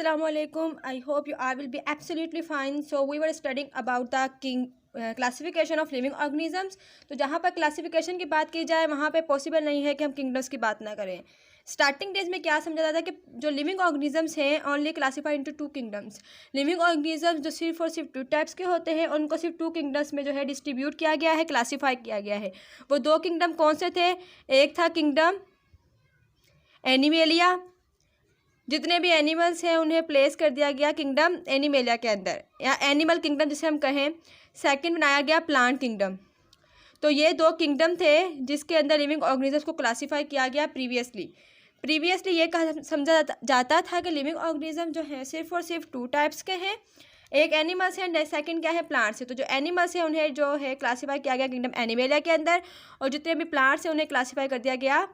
Assalamualaikum. I hope you all will be absolutely fine. So we were studying about the classification of living organisms. तो जहाँ पर classification की बात की जाए वहाँ पे पॉसिबल नहीं है कि हम किंगडम्स की बात ना करें. स्टार्टिंग डेज में क्या समझा जाता है कि जो लिविंग ऑर्गेनिजम्स हैं only classified into 2 kingdoms. Living organisms जो सिर्फ और सिर्फ 2 टाइप्स के होते हैं उनको सिर्फ 2 किंगडम्स में जो है डिस्ट्रीब्यूट किया गया है, क्लासीफाई किया गया है. वो 2 किंगडम कौन से थे? एक था किंगडम एनिमेलिया. जितने भी एनिमल्स हैं उन्हें प्लेस कर दिया गया किंगडम एनिमेलिया के अंदर, या एनिमल किंगडम जिसे हम कहें. सेकंड बनाया गया प्लांट किंगडम. तो ये 2 किंगडम थे जिसके अंदर लिविंग ऑर्गेनिजम्स को क्लासीफाई किया गया. प्रीवियसली ये कहा समझा जाता था कि लिविंग ऑर्गेनिज्म जो है सिर्फ और सिर्फ 2 टाइप्स के हैं. एक एनिमल्स है, सेकंड क्या है? प्लांट्स है. तो जो एनिमल्स हैं उन्हें जो है क्लासीफाई किया गया किंगडम एनिमेलिया के अंदर, और जितने भी प्लांट्स हैं उन्हें क्लासीफाई कर दिया गया,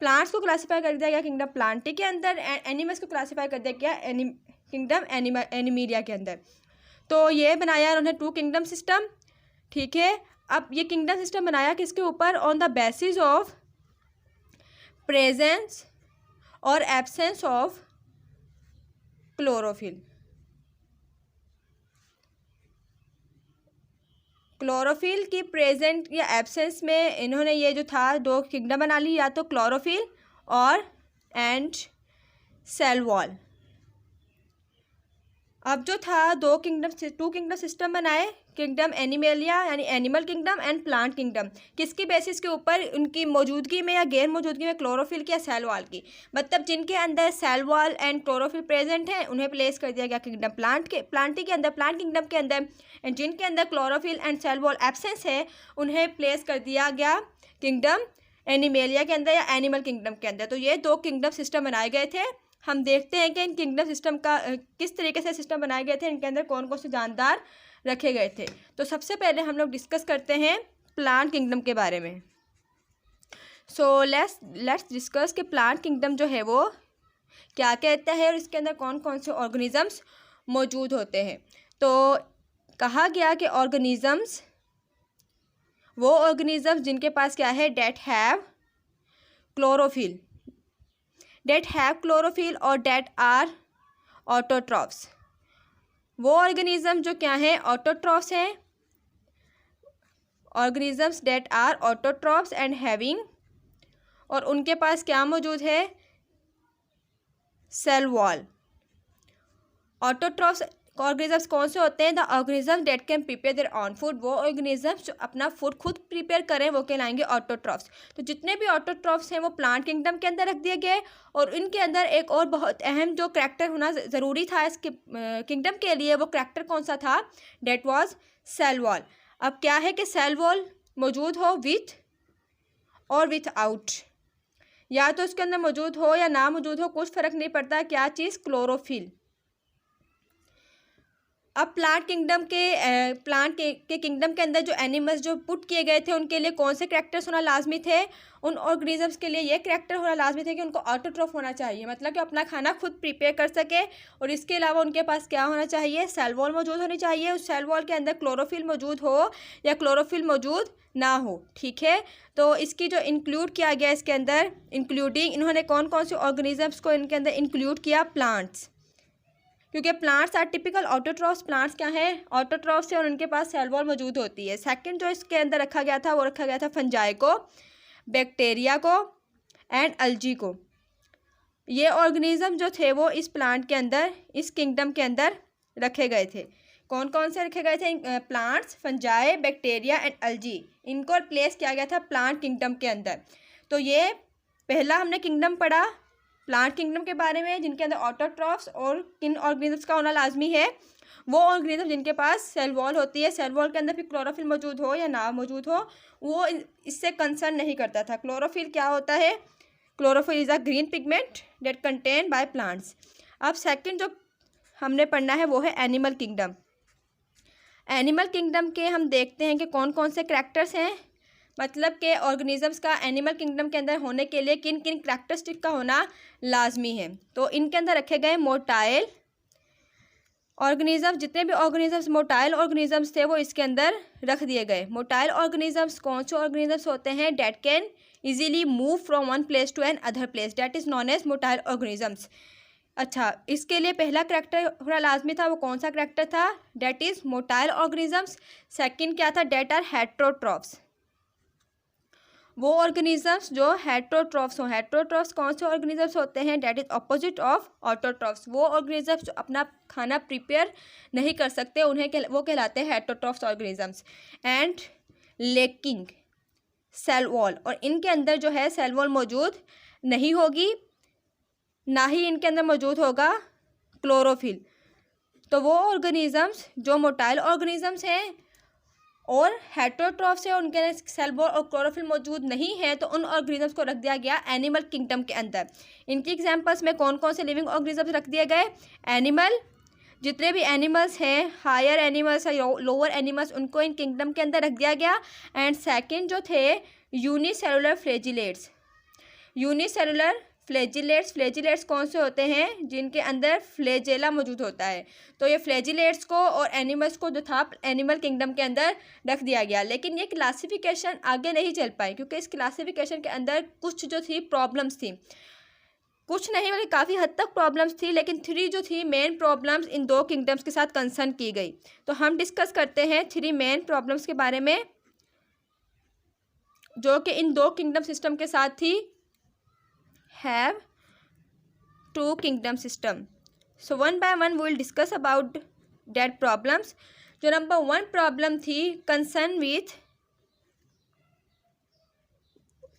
प्लांट्स को क्लासीफाई कर दिया गया किंगडम प्लांटी के अंदर, एनिमल्स को क्लासीफाई कर दिया गया किंगडम एनिमेलिया के अंदर. तो ये बनाया उन्होंने 2 किंगडम सिस्टम. ठीक है, अब ये किंगडम सिस्टम बनाया किसके ऊपर? On the basis of presence और एब्सेंस ऑफ क्लोरोफिल. क्लोरोफिल की प्रेजेंट या एब्सेंस में इन्होंने ये जो था 2 किंगडम बना ली, या तो क्लोरोफिल और एंड सेल वॉल. अब जो था 2 किंगडम सिस्टम बनाए, किंगडम एनिमेलिया यानी animal kingdom and plant kingdom. किसकी बेसिस के ऊपर? उनकी मौजूदगी में या गैर मौजूदगी में क्लोरोफिल की या सेल वॉल की. मतलब जिनके अंदर cell wall and chlorophyll present है उन्हें प्लेस कर दिया गया किंगडम प्लांट किंगडम के अंदर, एंड जिनके अंदर chlorophyll and cell wall absence है उन्हें प्लेस कर दिया गया किंगडम एनिमेलिया के अंदर या एनिमल किंगडम के अंदर. तो ये 2 किंगडम सिस्टम बनाए गए थे. हम देखते हैं कि इन किंगडम सिस्टम का किस तरीके से सिस्टम बनाए गए थे, इनके अंदर कौन कौन से जानदार रखे गए थे. तो सबसे पहले हम लोग डिस्कस करते हैं प्लांट किंगडम के बारे में. सो लेट्स डिस्कस कि प्लांट किंगडम जो है वो क्या कहता है और इसके अंदर कौन कौन से ऑर्गेनिजम्स मौजूद होते हैं. तो कहा गया कि ऑर्गेनिजम्स वो ऑर्गेनिजम्स जिनके पास क्या है? डेट हैव क्लोरोफिल और डेट आर ऑटोट्रॉफ्स. वो ऑर्गेनिज्म जो क्या है? ऑटोट्रॉफ्स हैं. Organisms that are autotrophs and having, और उनके पास क्या मौजूद है? Cell wall. ऑटोट्रॉफ्स ऑर्गेनिजम्स कौन से होते हैं? The organisms date can prepare their on food. वो ऑर्गेनिजम्स जो अपना फूड खुद प्रिपेयर करें वो कहलाएंगे ऑटोट्रॉफ्स. तो जितने भी ऑटोट्रॉफ्स हैं वो प्लांट किंगडम के अंदर रख दिए गए, और इनके अंदर एक और बहुत अहम जो करैक्टर होना ज़रूरी था इसके किंगडम के लिए, वो करैक्टर कौन सा था? That was cell wall. अब क्या है कि सेल वॉल मौजूद हो विथ और विथ आउट, या तो उसके अंदर मौजूद हो या ना मौजूद हो, कुछ फ़र्क नहीं पड़ता. क्या चीज़? क्लोरोफिल. अब प्लांट के किंगडम के अंदर जो एनिमल्स जो पुट किए गए थे उनके लिए कौन से करैक्टर्स होना लाजमी थे? उन ऑर्गेनिजम्स के लिए ये करैक्टर होना लाजमी थे कि उनको ऑटोट्रॉफ होना चाहिए, मतलब कि अपना खाना खुद प्रिपेयर कर सके, और इसके अलावा उनके पास क्या होना चाहिए? सेल वॉल मौजूद होनी चाहिए. उस सेल वॉल के अंदर क्लोरोफिल मौजूद हो या क्लोरोफिल मौजूद ना हो. ठीक है, तो इसकी जो इंक्लूड किया गया इसके अंदर, इंक्लूडिंग इन्होंने कौन कौन से ऑर्गेनिजम्स को इनके अंदर इंक्लूड किया? प्लांट्स. क्योंकि plants are typical autotrophs. Plants क्या हैं? ऑटोट्रॉफ्स हैं और उनके पास सेल वॉल मौजूद होती है. सेकंड जो इसके अंदर रखा गया था वो रखा गया था फंजाई को, बैक्टीरिया को एंड अल्जी को. ये ऑर्गेनिज्म जो थे वो इस प्लांट के अंदर, इस किंगडम के अंदर रखे गए थे. कौन कौन से रखे गए थे? Plants, fungi, bacteria and algae. इनको प्लेस किया गया था प्लांट किंगडम के अंदर. तो ये पहला हमने किंगडम पढ़ा प्लांट किंगडम के बारे में, जिनके अंदर ऑटोट्रॉफ्स और किन ऑर्गेनिजम्स का होना लाजमी है? वो ऑर्गेनिज्म जिनके पास सेल वॉल होती है. सेल वॉल के अंदर फिर क्लोरोफिल मौजूद हो या ना मौजूद हो वो इससे कंसर्न नहीं करता था. क्लोरोफिल क्या होता है? Chlorophyll is a green pigment that contain by plants. अब सेकंड जो हमने पढ़ना है वो है एनिमल किंगडम. एनिमल किंगडम के हम देखते हैं कि कौन कौन से करैक्टर्स हैं, मतलब के ऑर्गेनिजम्स का एनिमल किंगडम के अंदर होने के लिए किन किन करैक्टरिस्टिक का होना लाजमी है. तो इनके अंदर रखे गए मोटाइल ऑर्गेनिजम्स. जितने भी ऑर्गेनिजम्स मोटाइल ऑर्गेनिजम्स थे वो इसके अंदर रख दिए गए. मोटाइल ऑर्गेनिजम्स कौन से ऑर्गेनिजम्स होते हैं? That can easily move from one place to another place, that is known as motile organisms. अच्छा, इसके लिए पहला करैक्टर होना लाजमी था, वो कौन सा करैक्टर था? That is motile organisms. Second क्या था? डेट आर हेट्रोट्रॉफ्स, वो ऑर्गेनिजम्स जो हेट्रोट्रॉफ्स हो। हेट्रोट्रॉफ्स कौन से ऑर्गेनिजम्स होते हैं? That is opposite of autotrophs, वो ऑर्गेनिजम्स जो अपना खाना प्रिपेयर नहीं कर सकते, उन्हें वो कहलाते हैं heterotrophs organisms. And lacking cell wall, और इनके अंदर जो है सेल वॉल मौजूद नहीं होगी, ना ही इनके अंदर मौजूद होगा क्लोरोफिल। तो वो ऑर्गेनिजम्स जो मोटाइल ऑर्गेनिजम्स हैं और हेट्रोट्रॉफ्स है, उनके अंदर सेल वॉल और क्लोरोफिल मौजूद नहीं है, तो उन ऑर्गेनिजम्स को रख दिया गया एनिमल किंगडम के अंदर। इनकी एग्जांपल्स में कौन कौन से लिविंग ऑर्गेनिजम्स रख दिए गए? एनिमल, जितने भी एनिमल्स हैं, हायर एनिमल्स या लोअर एनिमल्स, उनको इन किंगडम के अंदर रख दिया गया। एंड सेकेंड जो थे unicellular flagellates. Unicellular flagellates, flagellates कौन से होते हैं? जिनके अंदर फ्लैजेला मौजूद होता है। तो ये फ्लैजिलेट्स को और एनिमल्स को जो था एनिमल किंगडम के अंदर रख दिया गया। लेकिन ये क्लासिफिकेशन आगे नहीं चल पाई, क्योंकि इस क्लासिफिकेशन के अंदर कुछ जो थी प्रॉब्लम्स थी, कुछ नहीं बल्कि काफ़ी हद तक प्रॉब्लम्स थी। लेकिन 3 जो थी मेन प्रॉब्लम्स इन 2 किंगडम्स के साथ कंसर्न की गई। तो हम डिस्कस करते हैं 3 मेन प्रॉब्लम्स के बारे में, जो कि इन 2 किंगडम सिस्टम के साथ थी। Have 2 kingdom system. So one by one we will discuss about that problems. जो नंबर 1 प्रॉब्लम थी कंसर्न विथ,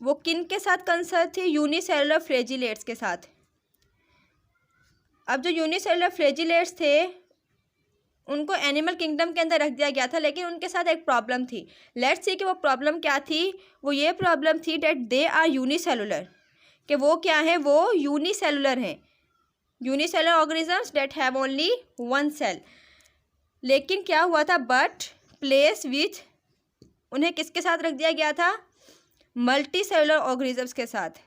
वो किन के साथ कंसर्न थी? यूनिसेलुलर फ्लैजिलेट्स के साथ। अब जो यूनिसेलुलर फ्लैजिलेट्स थे उनको एनिमल किंगडम के अंदर रख दिया गया था, लेकिन उनके साथ एक प्रॉब्लम थी। लेट्स सी कि वो प्रॉब्लम क्या थी? वो ये प्रॉब्लम थी डेट दे आर यूनिसेलुलर, कि वो क्या है? वो यूनिसेलुलर हैं, unicellular organisms that have only 1 cell. लेकिन क्या हुआ था? बट प्लेस विथ, उन्हें किसके साथ रख दिया गया था? मल्टी सेलुलर ऑर्गेनिजम्स के साथ।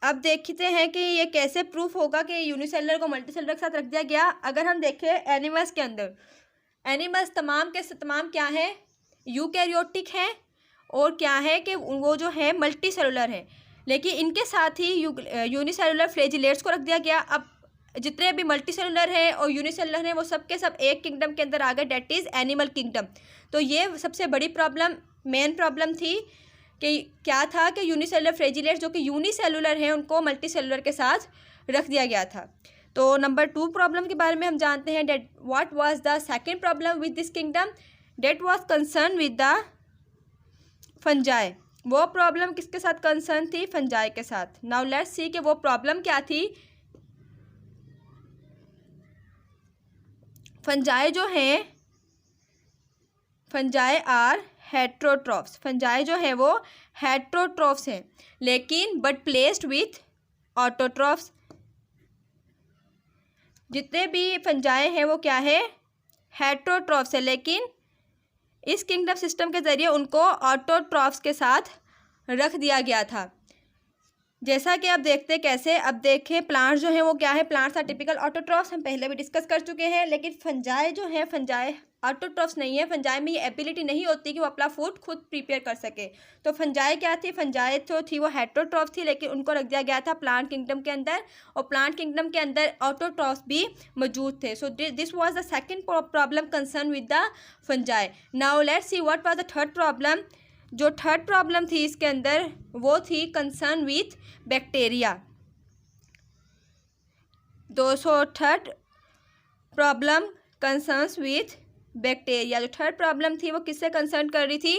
अब देखते हैं कि ये कैसे प्रूफ होगा कि यूनिसेलुलर को मल्टी सेलुलर के साथ रख दिया गया। अगर हम देखें एनिमल्स के अंदर, एनिमल्स तमाम के तमाम क्या है? यूकैरियोटिक हैं, और क्या है कि वो जो है मल्टी सेलुलर हैं। लेकिन इनके साथ ही यूनिसेलुलर फ्लैजिलेट्स को रख दिया गया। अब जितने भी मल्टी सेलुलर हैं और यूनिसेलुलर हैं वो सब के सब एक किंगडम के अंदर आ गए, डेट इज़ एनिमल किंगडम। तो ये सबसे बड़ी प्रॉब्लम, मेन प्रॉब्लम थी कि क्या था कि यूनिसेलुलर फ्लैजिलेट्स जो कि यूनिसेलुलर हैं उनको मल्टी सेलुलर के साथ रख दिया गया था। तो नंबर 2 प्रॉब्लम के बारे में हम जानते हैं। That what was the second problem with this kingdom? That was concern with the fungi. वो प्रॉब्लम किसके साथ कंसर्न थी? फंजाई के साथ। नाउ लेट्स सी कि वो प्रॉब्लम क्या थी। फंजाई जो हैं, फंजाई आर हेट्रोट्रॉफ्स, फंजाई जो है वो हेट्रोट्रॉफ्स हैं, लेकिन बट प्लेस्ड विथ ऑटोट्रॉफ्स। जितने भी फंजाई हैं वो क्या है? हेट्रोट्रॉफ्स है, लेकिन इस किंगडम सिस्टम के ज़रिए उनको ऑटोट्रॉफ्स के साथ रख दिया गया था। जैसा कि आप देखते कैसे, अब देखें प्लांट्स जो हैं वो क्या है? प्लांट्स आर टिपिकल ऑटोट्रॉफ्स, हम पहले भी डिस्कस कर चुके हैं। लेकिन फंजाई जो है, फंजाई ऑटोट्रॉफ्स नहीं है। फंजाई में ये एबिलिटी नहीं होती कि वो अपना फूड खुद प्रिपेयर कर सके। तो फंजाई क्या थी? फंजाई तो थी वो हेट्रोट्रॉफ्स थी, लेकिन उनको रख दिया गया था प्लांट किंगडम के अंदर, और प्लांट किंगडम के अंदर ऑटोट्रॉफ्स भी मौजूद थे। So this was the second problem concern with the fungi. Now let's see what was the third problem. जो थर्ड प्रॉब्लम थी इसके अंदर वो थी concern with bacteria. 203 problem concerns with bacteria. जो थर्ड प्रॉब्लम थी वो किससे कंसर्न कर रही थी?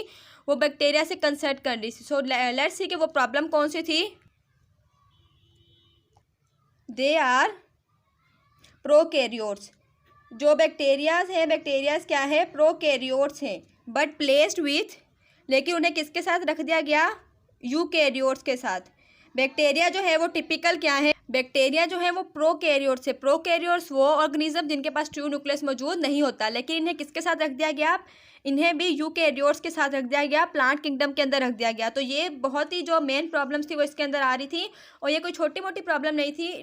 वो बैक्टीरिया से कंसर्न कर रही थी। सो लेट्स सी कि वो प्रॉब्लम कौन सी थी। They are prokaryotes. जो बैक्टीरियाज हैं, बैक्टीरियाज क्या है? प्रोकैरियोट्स हैं, बट प्लेस्ड विथ, लेकिन उन्हें किसके साथ रख दिया गया? यूकैरियोट्स के साथ। बैक्टीरिया जो है वो टिपिकल क्या है? बैक्टीरिया जो है वो प्रोकैरियोट्स है। प्रोकैरियोट्स वो ऑर्गेनिज्म जिनके पास ट्रू न्यूक्लियस मौजूद नहीं होता, लेकिन इन्हें किसके साथ रख दिया गया, इन्हें भी यूकैरियोट्स के साथ रख दिया गया, प्लांट किंगडम के अंदर रख दिया गया। तो ये बहुत ही जो मेन प्रॉब्लम्स थी वो इसके अंदर आ रही थी, और ये कोई छोटी मोटी प्रॉब्लम नहीं थी।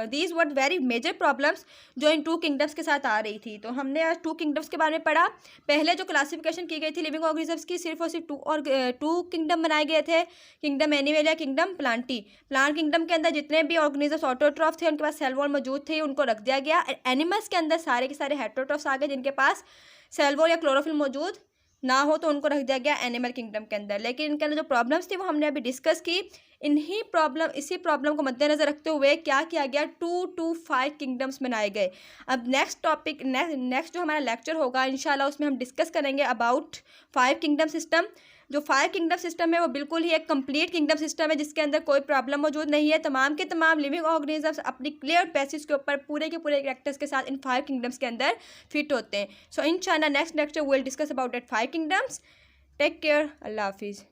These were very major problems जो इन टू किंगडम्स के साथ आ रही थी। तो हमने आज टू किंगडम्स के बारे में पढ़ा। पहले जो क्लासिफिकेशन की गई थी लिविंग ऑर्गेनिजम्स की, सिर्फ और सिर्फ टू किंगडम बनाए गए थे, kingdom animal, kingdom Plantae. Plant kingdom के अंदर जितने भी ऑर्गेनिजम्स ऑटोट्रॉफ थे, उनके पास सेल वॉल मौजूद थे, उनको रख दिया गया। एनिमल्स के अंदर सारे के सारे हेटेरोट्रॉफ्स आ गए, जिनके पास सेल वॉल या क्लोरोफिल मौजूद ना हो, तो उनको रख दिया गया एनिमल किंगडम के अंदर। लेकिन इनके अंदर जो प्रॉब्लम्स थी वो हमने अभी डिस्कस की। इसी प्रॉब्लम को मद्देनजर रखते हुए क्या किया गया, 2 to 5 किंगडम्स बनाए गए। अब नेक्स्ट जो हमारा लेक्चर होगा इंशाल्लाह, उसमें हम डिस्कस करेंगे अबाउट 5 किंगडम सिस्टम। जो 5 किंगडम सिस्टम है वो बिल्कुल ही एक कंप्लीट किंगडम सिस्टम है, जिसके अंदर कोई प्रॉब्लम मौजूद नहीं है। तमाम के तमाम लिविंग ऑर्गेनिजम्स अपनी क्लियर बेसिस के ऊपर पूरे के पूरे कैरेक्टर्स के साथ इन 5 किंगडम्स के अंदर फिट होते हैं। सो इंशाल्लाह next lecture will discuss about that 5 kingdoms. Take care, अल्लाह हाफिज़।